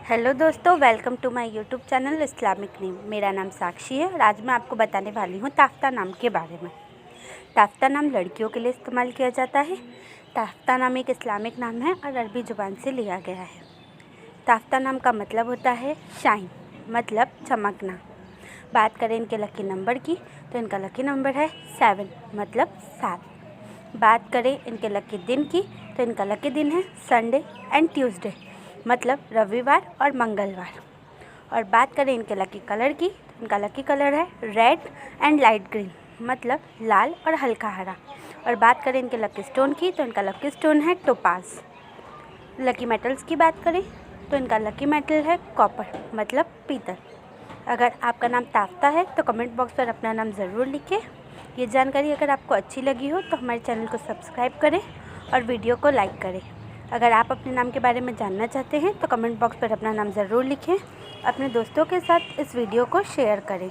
Hello दोस्तों, welcome to my YouTube channel Islamic name. मेरा नाम साक्षी है और आज मैं आपको बताने वाली हूँ ताफ्ता नाम के बारे में। ताफ्ता नाम लड़कियों के लिए इस्तेमाल किया जाता है। ताफ्ता नाम एक इस्लामिक नाम है और अरबी ज़ुबान से लिया गया है। ताफ्ता नाम का मतलब होता है शाइन, मतलब चमकना। बात करें इनके लकी नंबर की तो इनका लकी नंबर है 7, मतलब 7। बात करें इनके लकी दिन की तो इनका लकी दिन है संडे एंड ट्यूसडे, मतलब रविवार और मंगलवार। और बात करें इनके लकी कलर की तो इनका लकी कलर है रेड एंड लाइट ग्रीन, मतलब लाल और हल्का हरा। और बात करें इनके लकी स्टोन की तो इनका लकी स्टोन है टोपाज। लकी मेटल्स की बात करें तो इनका लकी मेटल है कॉपर, मतलब पीतल। अगर आपका नाम ताफ्ता है तो कमेंट बॉक्स पर अपना नाम ज़रूर लिखें। ये जानकारी अगर आपको अच्छी लगी हो तो हमारे चैनल को सब्सक्राइब करें और वीडियो को लाइक करें। अगर आप अपने नाम के बारे में जानना चाहते हैं तो कमेंट बॉक्स पर अपना नाम ज़रूर लिखें। अपने दोस्तों के साथ इस वीडियो को शेयर करें।